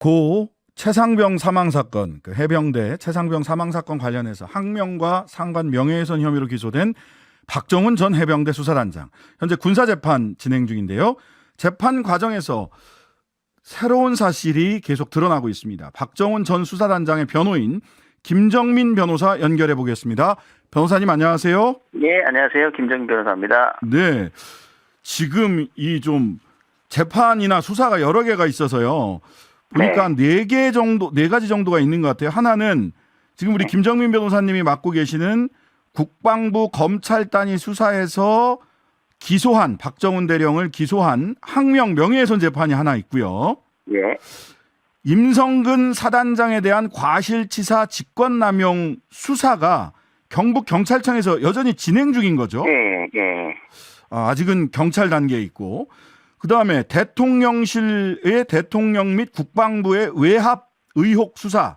고 최상병 사망 사건, 그 해병대 최상병 사망 사건 관련해서 항명과 상관 명예훼손 혐의로 기소된 박정훈 전 해병대 수사단장, 현재 군사 재판 진행 중인데요. 재판 과정에서 새로운 사실이 계속 드러나고 있습니다. 박정훈 전 수사단장의 변호인 김정민 변호사 연결해 보겠습니다. 변호사님 안녕하세요. 네, 안녕하세요. 김정민 변호사입니다. 네, 지금 이 좀 재판이나 수사가 여러 개가 있어서요. 보니까 네 개 정도, 네 가지 정도가 있는 것 같아요. 하나는 지금 우리 김정민 변호사님이 맡고 계시는 국방부 검찰단위 수사에서 기소한 박정훈 대령을 기소한 항명 명예훼손 재판이 하나 있고요. 예. 임성근 사단장에 대한 과실치사 직권남용 수사가 경북 경찰청에서 여전히 진행 중인 거죠. 예, 예. 아직은 경찰 단계에 있고, 그 다음에 대통령실의 대통령 및 국방부의 외압 의혹 수사,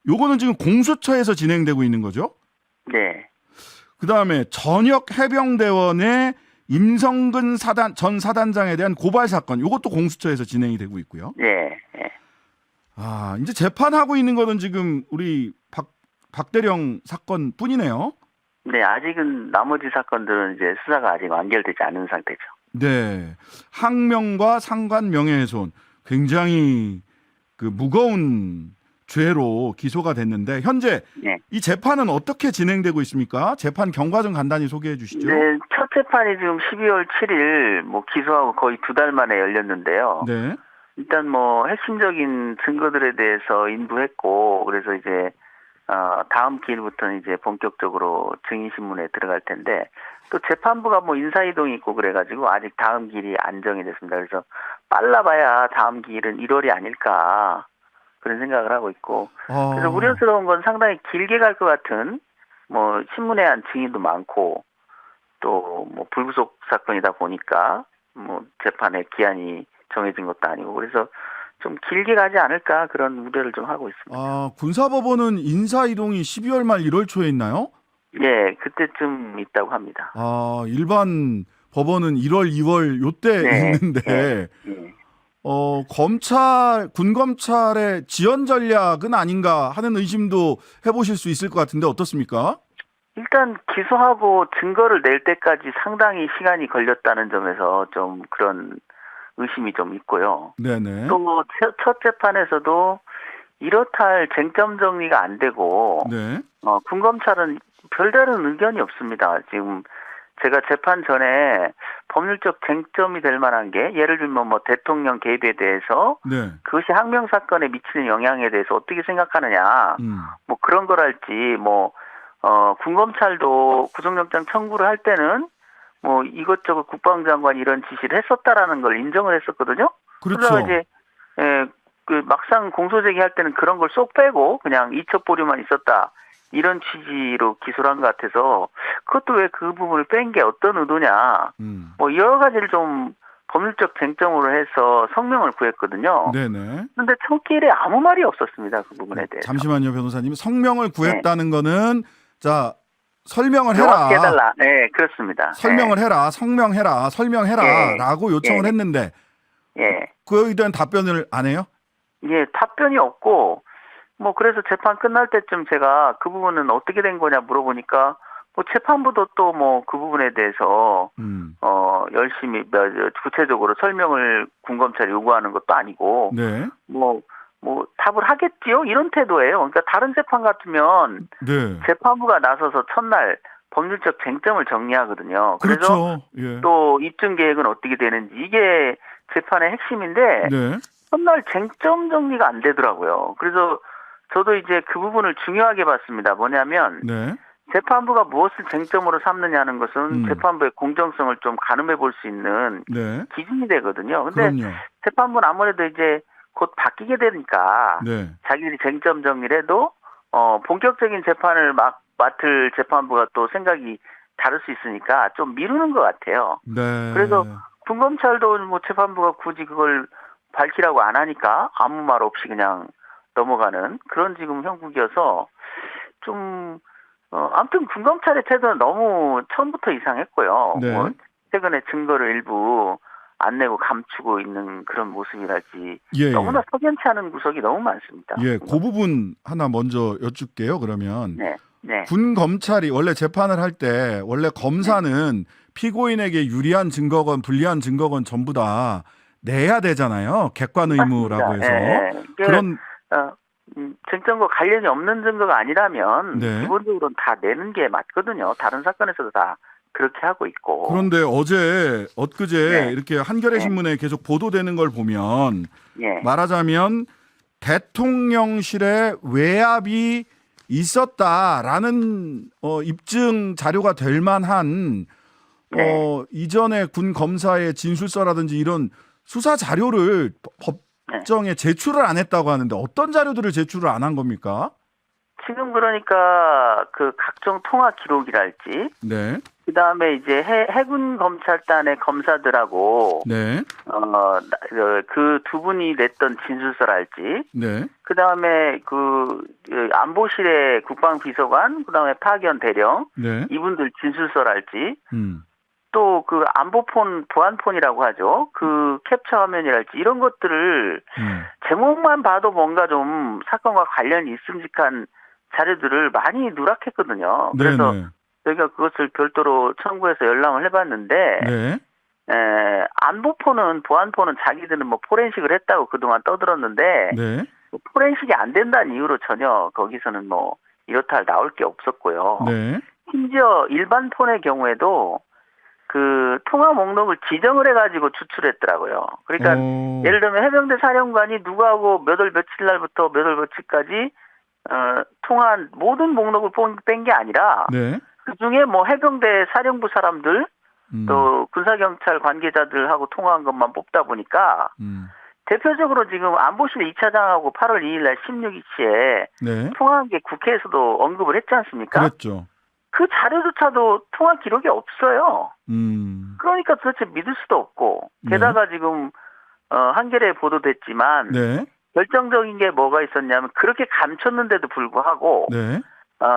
요거는 지금 공수처에서 진행되고 있는 거죠. 네. 그 다음에 전역 해병대원의 임성근 전 사단장에 대한 고발 사건, 요것도 공수처에서 진행이 되고 있고요. 예, 예. 이제 재판하고 있는 거는 지금 우리 박대령 사건 뿐이네요. 네, 아직은 나머지 사건들은 이제 수사가 아직 완결되지 않은 상태죠. 네. 항명과 상관 명예훼손, 굉장히 그 무거운 죄로 기소가 됐는데, 현재 네. 이 재판은 어떻게 진행되고 있습니까? 재판 경과 좀 간단히 소개해 주시죠. 네, 첫 재판이 지금 12월 7일 기소하고 거의 2달 만에 열렸는데요. 네. 일단 핵심적인 증거들에 대해서 인부했고, 그래서 이제 다음 기일부터는 이제 본격적으로 증인신문에 들어갈 텐데, 또 재판부가 인사이동이 있고 그래가지고 아직 다음 기일이 안 정해졌습니다. 그래서 빨라봐야 다음 기일은 1월이 아닐까 그런 생각을 하고 있고, 그래서 우려스러운 건 상당히 길게 갈 것 같은 신문에 한 증인도 많고, 또 불구속 사건이다 보니까 재판의 기한이 정해진 것도 아니고, 그래서 좀 길게 가지 않을까 그런 우려를 좀 하고 있습니다. 군사법원은 인사이동이 12월 말 1월 초에 있나요? 예, 그때쯤 있다고 합니다. 일반 법원은 1월, 2월 요때 네, 있는데, 예. 군 검찰의 지연 전략은 아닌가 하는 의심도 해보실 수 있을 것 같은데 어떻습니까? 일단 기소하고 증거를 낼 때까지 상당히 시간이 걸렸다는 점에서 좀 그런 의심이 좀 있고요. 네네. 또 첫 재판에서도 이렇다 할 쟁점 정리가 안 되고, 네. 군검찰은 별다른 의견이 없습니다. 지금 제가 재판 전에 법률적 쟁점이 될 만한 게, 예를 들면 대통령 개입에 대해서 네. 그것이 항명 사건에 미치는 영향에 대해서 어떻게 생각하느냐, 그런 거랄지, 군검찰도 구속영장 청구를 할 때는 이것저것 국방장관이 이런 지시를 했었다라는 걸 인정을 했었거든요. 그렇죠. 그러다가 이제 막상 공소 제기할 때는 그런 걸 쏙 빼고 그냥 이첩 보류만 있었다, 이런 취지로 기소를 한 것 같아서, 그것도 왜 그 부분을 뺀 게 어떤 의도냐, 여러 가지를 좀 법률적 쟁점으로 해서 성명을 구했거든요. 네네. 그런데 청길에 아무 말이 없었습니다, 그 부분에 대해서. 잠시만요, 변호사님. 성명을 구했다는 거는, 자, 설명을 해라. 명확히 해달라. 네, 그렇습니다. 설명을 해라. 설명해라. 예. 라고 요청을 했는데, 예. 그에 대한 답변을 안 해요? 예, 답변이 없고, 그래서 재판 끝날 때쯤 제가 그 부분은 어떻게 된 거냐 물어보니까, 재판부도 또 그 부분에 대해서, 열심히, 구체적으로 설명을 군검찰이 요구하는 것도 아니고, 네. 답을 하겠지요? 이런 태도예요. 그러니까 다른 재판 같으면, 네. 재판부가 나서서 첫날 법률적 쟁점을 정리하거든요. 그래서 그렇죠. 예. 또 입증 계획은 어떻게 되는지, 이게 재판의 핵심인데, 네. 첫날 쟁점 정리가 안 되더라고요. 그래서 저도 이제 그 부분을 중요하게 봤습니다. 뭐냐면, 네. 재판부가 무엇을 쟁점으로 삼느냐는 것은 재판부의 공정성을 좀 가늠해 볼 수 있는 네. 기준이 되거든요. 근데 그럼요. 재판부는 아무래도 이제 곧 바뀌게 되니까, 네. 자기들이 쟁점 정리를 해도 본격적인 재판을 맡을 재판부가 또 생각이 다를 수 있으니까 좀 미루는 것 같아요. 네. 그래서 군검찰도 재판부가 굳이 그걸 밝히라고 안 하니까 아무 말 없이 그냥 넘어가는 그런 지금 형국이어서, 좀 아무튼 군검찰의 태도는 너무 처음부터 이상했고요. 네. 최근에 증거를 일부 안 내고 감추고 있는 그런 모습이랄지 예, 너무나 석연치 않은 구석이 너무 많습니다. 예, 그 부분 하나 먼저 여쭙게요. 그러면 네, 네, 군 검찰이 원래 재판을 할 때 원래 검사는 피고인에게 유리한 증거건 불리한 증거건 전부 다 내야 되잖아요. 객관 의무라고 해서. 예, 예. 그런 쟁점과 관련이 없는 증거가 아니라면 네. 기본적으로는 다 내는 게 맞거든요. 다른 사건에서도 다 그렇게 하고 있고. 그런데 엊그제 네. 이렇게 한겨레 네. 신문에 계속 보도되는 걸 보면 예, 말하자면 대통령실에 외압이 있었다라는 입증 자료가 될 만한 네. 이전에 군 검사의 진술서라든지 이런 수사 자료를 법정에 제출을 안 했다고 하는데 어떤 자료들을 제출을 안 한 겁니까? 지금 그러니까 그 각종 통화 기록이랄지, 네, 그 다음에 이제 해군 검찰단의 검사들하고 네, 그 두 분이 냈던 진술서랄지, 네, 그 다음에 안보실의 국방비서관, 그 다음에 파견 대령 네, 이분들 진술서랄지, 음, 또 그 안보폰 보안폰이라고 하죠. 그 캡처 화면이랄지 이런 것들을 제목만 봐도 뭔가 좀 사건과 관련이 있음직한 자료들을 많이 누락했거든요. 그래서 네네, 저희가 그것을 별도로 청구해서 열람을 해봤는데, 네, 안보폰은 보안폰은 자기들은 뭐 포렌식을 했다고 그동안 떠들었는데, 네, 포렌식이 안 된다는 이유로 전혀 거기서는 뭐 이렇다 할 나올 게 없었고요. 네, 심지어 일반 폰의 경우에도 그 통화 목록을 지정을 해가지고 추출했더라고요. 그러니까 예를 들면 해병대 사령관이 누구하고 몇 월 며칠 날부터 몇 월 며칠까지 통화한 모든 목록을 뺀 게 아니라 네, 그 중에 뭐 해병대 사령부 사람들 또 군사경찰 관계자들하고 통화한 것만 뽑다 보니까 대표적으로 지금 안보실 2차장하고 8월 2일 날 16일치에 네, 통화한 게 국회에서도 언급을 했지 않습니까? 그랬죠. 그 자료조차도 통화 기록이 없어요. 음, 그러니까 도대체 믿을 수도 없고, 게다가 지금 한겨레에 보도됐지만 네, 결정적인 게 뭐가 있었냐면 그렇게 감췄는데도 불구하고 네,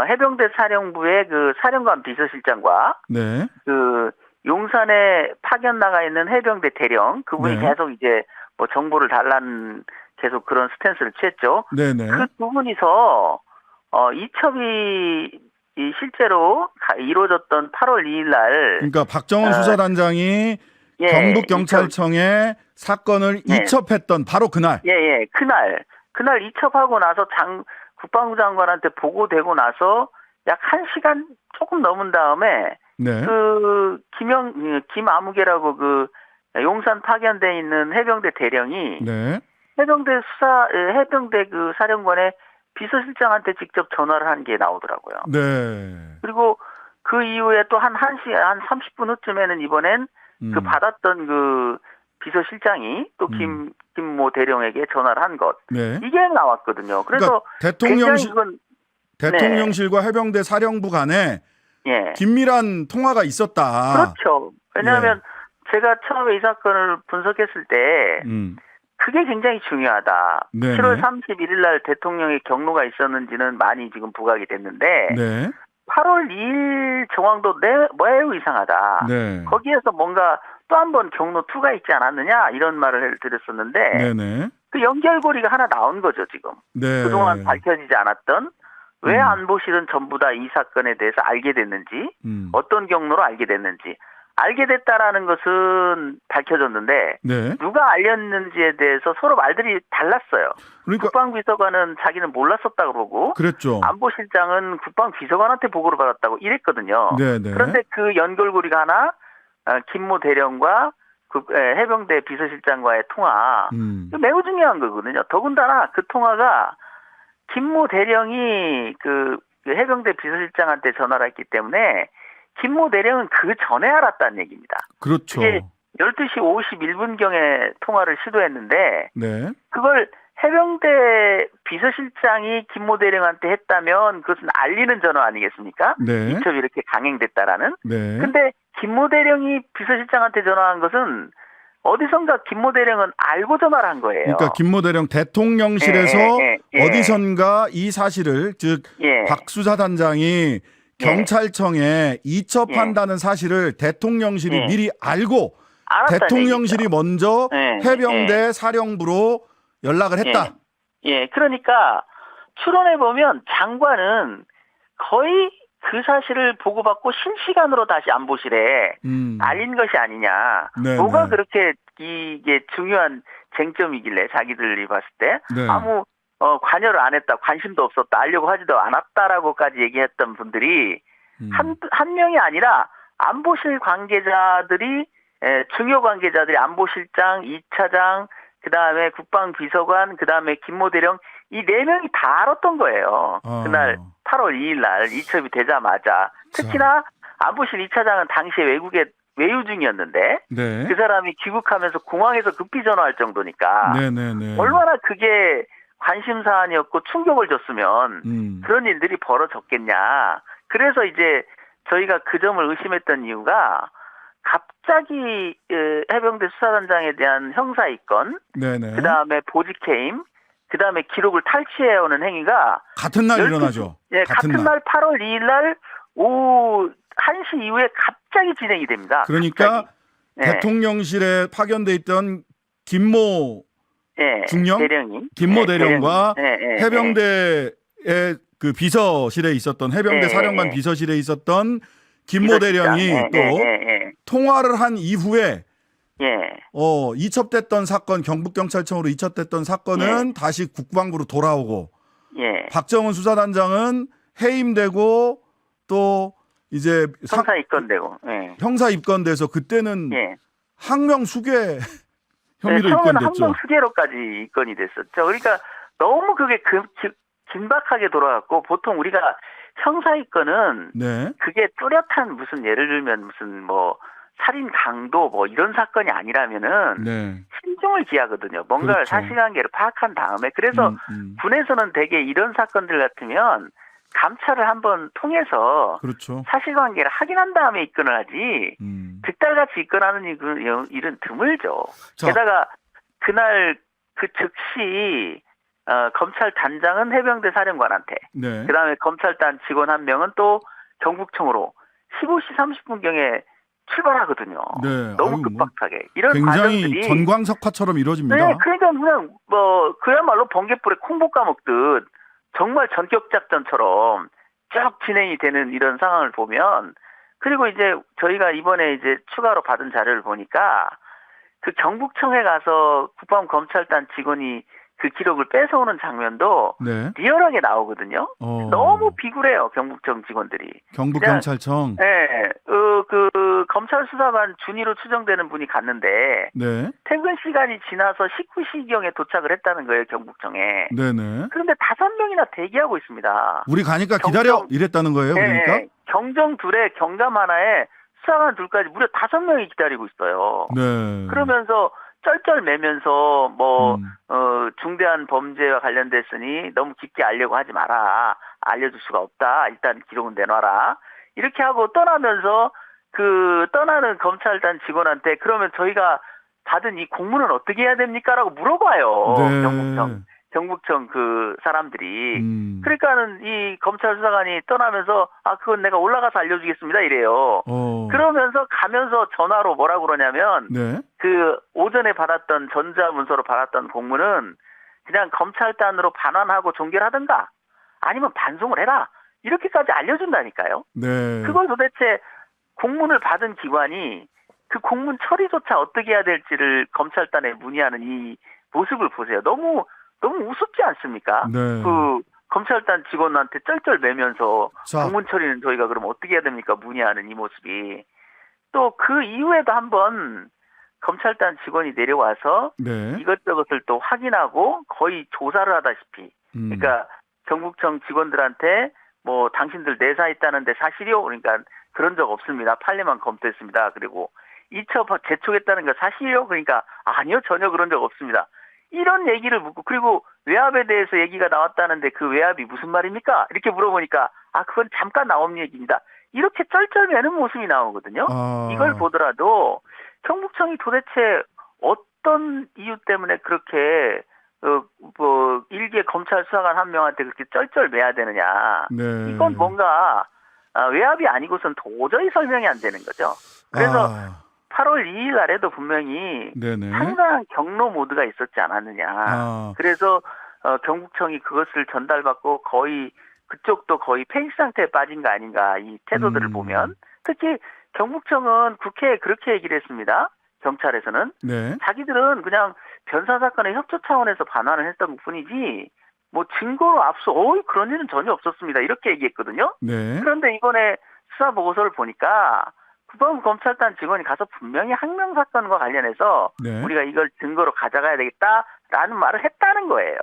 해병대 사령부의 그 사령관 비서실장과 네, 그 용산에 파견 나가 있는 해병대 대령 그분이 네. 계속 이제 뭐 정보를 달라는 계속 그런 스탠스를 취했죠. 네, 네, 그 두 분이서 이첩이 실제로 이루어졌던 8월 2일 날 그러니까 박정훈 수사단장이 예, 경북경찰청에 사건을 네. 이첩했던 바로 그날. 예, 그날 이첩하고 나서 국방부 장관한테 보고되고 나서 약 1시간 조금 넘은 다음에 네, 그 김아무개라고 그 용산 파견돼 있는 해병대 대령이 네, 해병대 그 사령관의 비서실장한테 직접 전화를 한 게 나오더라고요. 네, 그리고 그 이후에 또 한 30분 후쯤에는 이번엔 그 받았던 그 비서실장이 또 김모 대령에게 전화를 한 것. 네. 이게 나왔거든요. 그래서 그러니까 굉장히 대통령실과 해병대 사령부 간에 예. 긴밀한 통화가 있었다. 그렇죠. 왜냐하면 제가 처음에 이 사건을 분석했을 때 그게 굉장히 중요하다. 네네. 7월 31일 날 대통령의 경로가 있었는지는 많이 지금 부각이 됐는데 네, 8월 2일 정황도 매우 이상하다. 네, 거기에서 뭔가 또 한 번 경로 2가 있지 않았느냐 이런 말을 드렸었는데 네네, 그 연결고리가 하나 나온 거죠 지금. 네. 그동안 밝혀지지 않았던 왜 안보실은 전부 다 이 사건에 대해서 알게 됐는지 어떤 경로로 알게 됐는지 알게 됐다라는 것은 밝혀졌는데 네. 누가 알렸는지에 대해서 서로 말들이 달랐어요. 그러니까 국방비서관은 자기는 몰랐었다 그러고 그랬죠. 안보실장은 국방비서관한테 보고를 받았다고 이랬거든요. 네네. 그런데 그 연결고리가 하나 김모 대령과 해병대 비서실장과의 통화 매우 중요한 거거든요. 더군다나 그 통화가 김모 대령이 그 해병대 비서실장한테 전화를 했기 때문에 김모 대령은 그 전에 알았다는 얘기입니다. 그렇죠. 그게 12시 51분경에 통화를 시도했는데 네. 그걸 해병대 비서실장이 김모 대령한테 했다면 그것은 알리는 전화 아니겠습니까? 네. 이첩이 이렇게 강행됐다라는. 네. 근데 김모 대령이 비서실장한테 전화한 것은 어디선가 김모 대령은 알고 전화를 한 거예요. 그러니까 김모 대령 대통령실에서 어디선가 이 사실을 즉 박 수사단장이 경찰청에 이첩한다는 사실을 대통령실이 미리 알고 알았다는 대통령실이 얘기죠. 먼저 예, 해병대 사령부로 연락을 했다. 예, 그러니까 추론해 보면 장관은 거의 그 사실을 보고받고 실시간으로 다시 안보실에 알린 것이 아니냐. 네, 뭐가 네. 그렇게 이게 중요한 쟁점이길래 자기들이 봤을 때 네. 아무 관여를 안 했다, 관심도 없었다, 알려고 하지도 않았다라고까지 얘기했던 분들이 한 명이 아니라 안보실 관계자들이 중요 관계자들이 안보실장, 2차장, 그다음에 국방비서관, 그다음에 김모 대령 이 네 명이 다 알았던 거예요. 그날 8월 2일 날 이첩이 되자마자. 특히나 안보실 2차장은 당시에 외국에 외유 중이었는데 네. 그 사람이 귀국하면서 공항에서 급히 전화할 정도니까 네네네. 얼마나 그게 관심 사안이었고 충격을 줬으면 그런 일들이 벌어졌겠냐. 그래서 이제 저희가 그 점을 의심했던 이유가 갑자기 해병대 수사단장에 대한 형사 입건, 네네. 그다음에 보직해임, 그다음에 기록을 탈취해오는 행위가 같은 날 일어나죠. 예, 같은 날 8월 2일 날 오후 1시 이후에 갑자기 진행이 됩니다. 그러니까 예. 대통령실에 파견돼 있던 김모 중령, 대령이, 김모 대령과 대령이. 해병대의 그 비서실에 있었던 해병대 사령관 비서실에 있었던 김모 대령이 또 통화를 한 이후에 이첩됐던 사건, 경북경찰청으로 이첩됐던 사건은 다시 국방부로 돌아오고 박정훈 수사단장은 해임되고 또 이제 형사 입건되고 형사 입건돼서 그때는 항명 수괴 혐의로 처음에는 입건됐죠. 항명 수괴로까지 입건이 됐었죠. 그러니까 너무 그게 긴박하게 돌아갔고 보통 우리가 형사 입건은 그게 뚜렷한 무슨 예를 들면 무슨 뭐 살인 강도 뭐 이런 사건이 아니라면은 신중을 기하거든요. 뭔가를 그렇죠. 사실관계를 파악한 다음에 그래서 군에서는 대개 이런 사건들 같으면 감찰을 한번 통해서 그렇죠. 사실관계를 확인한 다음에 입건을 하지 득달같이 입건하는 일은 드물죠. 자. 게다가 그날 그 즉시 검찰단장은 해병대 사령관한테 그다음에 검찰단 직원 한 명은 또 경북청으로 15시 30분경에 출발하거든요. 너무 급박하게. 이런 굉장히 과정들이 전광석화처럼 이루어집니다. 네, 그러니까 그냥 뭐 그야말로 번개불에 콩 볶아먹듯 정말 전격작전처럼 쭉 진행이 되는 이런 상황을 보면 그리고 이제 저희가 이번에 이제 추가로 받은 자료를 보니까 그 경북청에 가서 국방검찰단 직원이 그 기록을 뺏어오는 장면도 리얼하게 나오거든요. 너무 비굴해요, 경북청 직원들이. 경북경찰청. 그 검찰 수사관 준위로 추정되는 분이 갔는데 퇴근 시간이 지나서 19시경에 도착을 했다는 거예요, 경북청에. 그런데 5명이나 대기하고 있습니다. 우리 가니까 기다려 이랬다는 거예요, 그러니까? 경정 둘에 경감 하나에 수사관 둘까지 무려 5명이 기다리고 있어요. 그러면서 쩔쩔매면서 뭐 중대한 범죄와 관련됐으니 너무 깊게 알려고 하지 마라. 알려줄 수가 없다. 일단 기록은 내놔라. 이렇게 하고 떠나면서 그 떠나는 검찰단 직원한테 그러면 저희가 받은 이 공문은 어떻게 해야 됩니까? 라고 물어봐요. 경북청 그 사람들이. 그러니까는 이 검찰 수사관이 떠나면서 그건 내가 올라가서 알려주겠습니다 이래요. 그러면서 가면서 전화로 뭐라고 그러냐면 그 오전에 받았던 전자문서로 받았던 공문은 그냥 검찰단으로 반환하고 종결하든가 아니면 반송을 해라. 이렇게까지 알려준다니까요. 그걸 도대체 공문을 받은 기관이 그 공문 처리조차 어떻게 해야 될지를 검찰단에 문의하는 이 모습을 보세요. 너무 우습지 않습니까? 그 검찰단 직원한테 쩔쩔매면서 공문 처리는 저희가 그럼 어떻게 해야 됩니까? 문의하는 이 모습이. 또 그 이후에도 한번 검찰단 직원이 내려와서 이것저것을 또 확인하고 거의 조사를 하다시피 그러니까 경북청 직원들한테 뭐 당신들 내사했다는데 사실이요? 그러니까 그런 적 없습니다. 판례만 검토했습니다. 그리고 이첩 재촉했다는 거 사실이요? 그러니까 아니요, 전혀 그런 적 없습니다. 이런 얘기를 묻고 그리고 외압에 대해서 얘기가 나왔다는데 그 외압이 무슨 말입니까? 이렇게 물어보니까 그건 잠깐 나온 얘기입니다. 이렇게 쩔쩔매는 모습이 나오거든요. 이걸 보더라도 경북청이 도대체 어떤 이유 때문에 그렇게 뭐 일개 검찰 수사관 한 명한테 그렇게 쩔쩔매야 되느냐. 이건 뭔가 외압이 아니고선 도저히 설명이 안 되는 거죠. 그래서 8월 2일 날에도 분명히 네네. 상당한 경로 모드가 있었지 않았느냐. 아. 그래서 경북청이 그것을 전달받고 거의 그쪽도 거의 패닉 상태에 빠진 거 아닌가, 이 태도들을 보면. 특히 경북청은 국회에 그렇게 얘기를 했습니다. 경찰에서는. 네. 자기들은 그냥 변사 사건의 협조 차원에서 반환을 했던 뿐이지 뭐 증거로 그런 일은 전혀 없었습니다. 이렇게 얘기했거든요. 네. 그런데 이번에 수사 보고서를 보니까 구범검찰단 직원이 가서 분명히 항명 사건과 관련해서 네. 우리가 이걸 증거로 가져가야 되겠다라는 말을 했다는 거예요.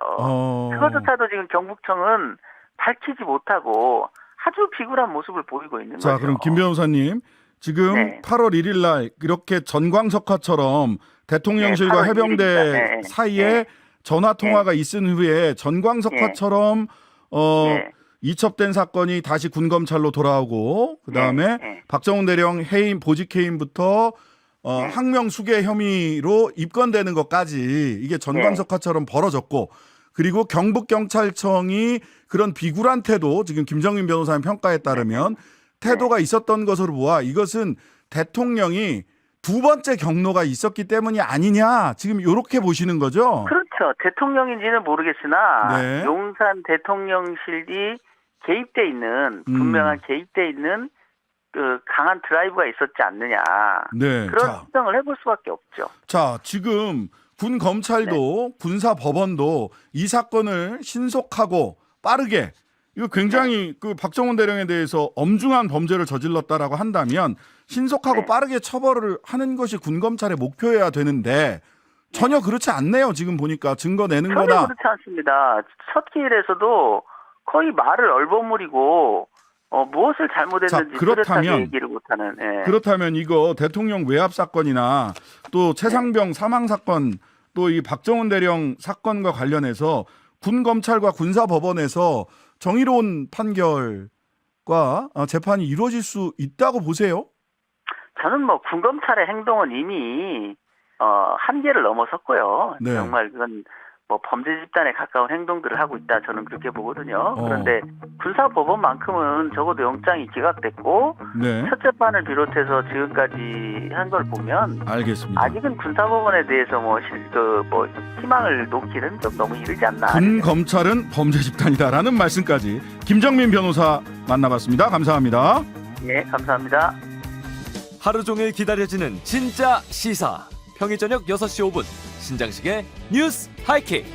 그것조차도 지금 경북청은 밝히지 못하고 아주 비굴한 모습을 보이고 있는 자, 거죠. 그럼 김 변호사님, 지금 네. 8월 1일 날 이렇게 전광석화처럼 대통령실과 네, 8월 해병대 1일입니다. 네. 사이에 네. 전화 통화가 있은 후에 전광석화처럼 네. 이첩된 사건이 다시 군검찰로 돌아오고 그다음에 네. 박정훈 대령 해임 보직 해임부터 네. 항명 수괴 혐의로 입건되는 것까지 이게 전광석화처럼 벌어졌고, 그리고 경북경찰청이 그런 비굴한 태도, 지금 김정민 변호사의 평가에 따르면 태도가 있었던 것으로 보아 이것은 대통령이 두 번째 경로가 있었기 때문이 아니냐, 지금 이렇게 보시는 거죠? 그렇죠. 대통령인지는 모르겠으나 네. 용산 대통령실이 개입돼 있는, 분명한 개입돼 있는 그 강한 드라이브가 있었지 않느냐. 네. 그런 추정을 해볼 수밖에 없죠. 자, 지금 군 검찰도 군사 법원도 이 사건을 신속하고 빠르게, 이거 굉장히 그 박정훈 대령에 대해서 엄중한 범죄를 저질렀다라고 한다면 신속하고 빠르게 처벌을 하는 것이 군 검찰의 목표여야 되는데 전혀 그렇지 않네요. 지금 보니까 증거 내는 전혀 거다. 그렇지 않습니다. 첫 기일에서도 거의 말을 얼버무리고 무엇을 잘못했는지 뚜렷하게 얘기를 못하는. 예. 그렇다면 이거 대통령 외압 사건이나 또 최상병 사망 사건, 또 이 박정훈 대령 사건과 관련해서 군 검찰과 군사 법원에서 정의로운 판결과 재판이 이루어질 수 있다고 보세요? 저는 뭐 군검찰의 행동은 이미 한계를 넘어섰고요. 네. 정말 그건 뭐 범죄 집단에 가까운 행동들을 하고 있다, 저는 그렇게 보거든요. 그런데 군사법원만큼은 적어도 영장이 기각됐고 네. 첫 재판을 비롯해서 지금까지 한 걸 보면 알겠습니다. 아직은 군사법원에 대해서 뭐 희망을 놓기는 좀 너무 이르지 않나. 군 검찰은 범죄 집단이다라는 말씀까지 김정민 변호사 만나봤습니다. 감사합니다. 예, 감사합니다. 하루 종일 기다려지는 진짜 시사. 평일 저녁 6시 5분 신장식의 뉴스 하이킥.